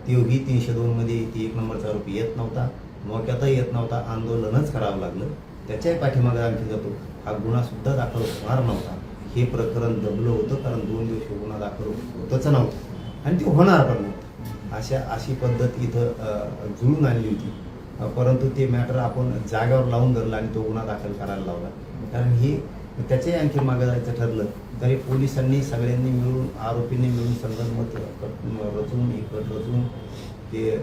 तेही 302 मध्ये ती 1 नंबरचा आरोपी येत नव्हता, मोक्यातही येत नव्हता, आंदोलनच करावं लागलं. त्याच्याही पाठीमागे आणखी जातो, हा गुन्हासुद्धा दाखल होणार नव्हता. हे प्रकरण दबलं होतं कारण 2 दिवस गुन्हा दाखल होतच नव्हतं आणि ते होणार पण नव्हतं. अशी पद्धत इथं जुळून आणली होती. परंतु ते मॅटर आपण जागेवर लावून धरलं आणि तो गुन्हा दाखल करायला लावला. कारण हे त्याच्याही आणखी मागं जायचं ठरलं तरी पोलिसांनी सगळ्यांनी मिळून, आरोपींनी मिळून संगनमत रचून, एकट रचून ते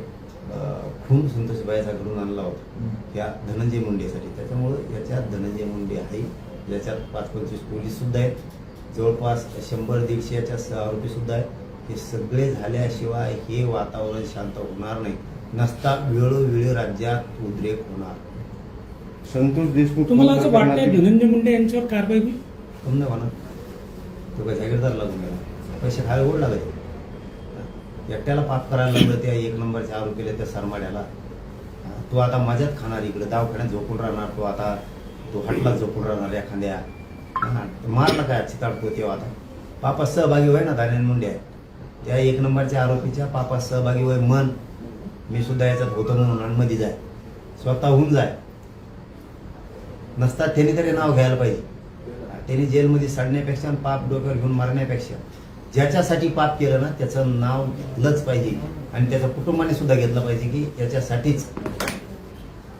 खून संतोषबाईचा घडून आणला होता या धनंजय मुंडेसाठी. त्याच्यामुळं याच्यात धनंजय मुंडे आहे, याच्यात 5-25 पोलीससुद्धा आहेत, जवळपास 100-150 याच्या आरोपीसुद्धा आहेत. हे सगळे झाल्याशिवाय हे वातावरण शांत होणार नाही. नसता वेळोवेळी राज्यात उद्रेक होणार. संतोष देशमुख तुम्हाला असं वाटतंय धनंजय मुंडे यांच्यावर कारवाई होईल? कम नाही म्हणा, तो काय जागीरदार लागून गेला, पैसे खायला ओढ लागायचे. एकट्याला पाप करायला लागलं त्या 1 नंबरच्या आरोपीला, त्या सरमाड्याला. तो आता मजात खाणार, इकडे दवाखान्यात झोपून राहणार, तो हटला झोपून राहणार एखाद्या. मारला काय चिताडतो तेव्हा आता पापात सहभागी होय ना धनंजय मुंडे आहे. त्या 1 नंबरच्या आरोपीच्या पापात सहभागी होय मन. मी सुद्धा याच्यात होतो म्हणून मध्ये जाय, स्वतःहून जाय. नसतात त्यांनी तरी नाव घ्यायला पाहिजे. त्यांनी जेलमध्ये सडण्यापेक्षा, पाप डोक्यावर घेऊन मारण्यापेक्षा ज्याच्यासाठी पाप केलं ना त्याचं नाव घेतलंच पाहिजे आणि त्याच्या कुटुंबाने सुद्धा घेतलं पाहिजे की याच्यासाठीच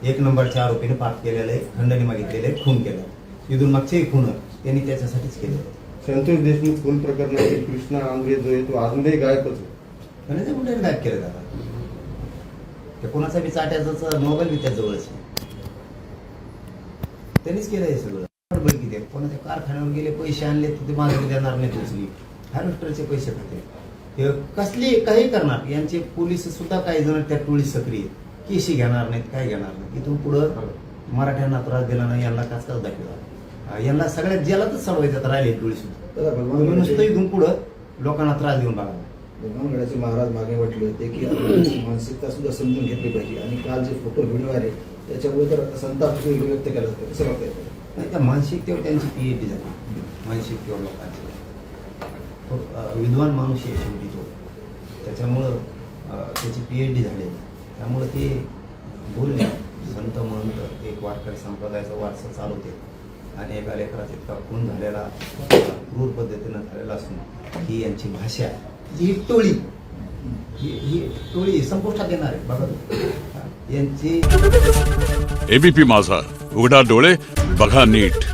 1 नंबरच्या आरोपीने पाप केलेलं आहे, खंडणी मागितलेलं आहे, खून केलं. इथून मागचेही खून त्यांनी त्याच्यासाठीच केले. संतोष देशमुख खून प्रकरणातील कृष्णा आंग्रे जो आहे तो अजूनही गायबच आहे. धनंजय मुंडेने गायब केलं त्याला. ते कोणाचा बी चाट्याचा मोबाईल बी त्याजवळच त्यांनीच केलं हे सगळं. किती कोणाच्या कारखान्यावर गेले, पैसे आणले तर ते मागे देणार नाही, उचली हार्वेस्टरचे पैसे खाते, हे कसली काही करणार. यांचे पोलीस सुद्धा काही जण त्या टोळी सक्रिय, केशी घेणार नाहीत, काय घेणार नाही. इथून पुढं मराठ्यांना त्रास दिला नाही, यांना काच दाखवला, यांना सगळ्यात जेलातच सडवायचं राहिले टोळी सुद्धा. नुसतं इथून पुढं लोकांना त्रास देऊन बघा. भगवानगडाचे महाराज मागे म्हटले होते की आपण मानसिकता सुद्धा समजून घेतली पाहिजे आणि काल जे फोटो व्हिडिओ आले त्याच्यामुळे तर संताप व्यक्त केला जातो. कसं वाटतंय? नाही, त्या मानसिकतेवर त्यांची PhD झाली, मानसिकतेवर लोकांची. विद्वान माणूस आहे शेवटी तो, त्याच्यामुळं त्याची PhD झाली. त्यामुळं ते बोलले, संत महंत एक वारकरी संप्रदायाचा वारसा चालवते आणि एका लेकराचा इतका खून झालेला, क्रूर पद्धतीनं झालेला असून ही यांची भाषा, ही टोळी, ही टोळी संपुष्टात येणार आहे. बघा यांची. ABP माझा, उघडा डोळे बघा नीट.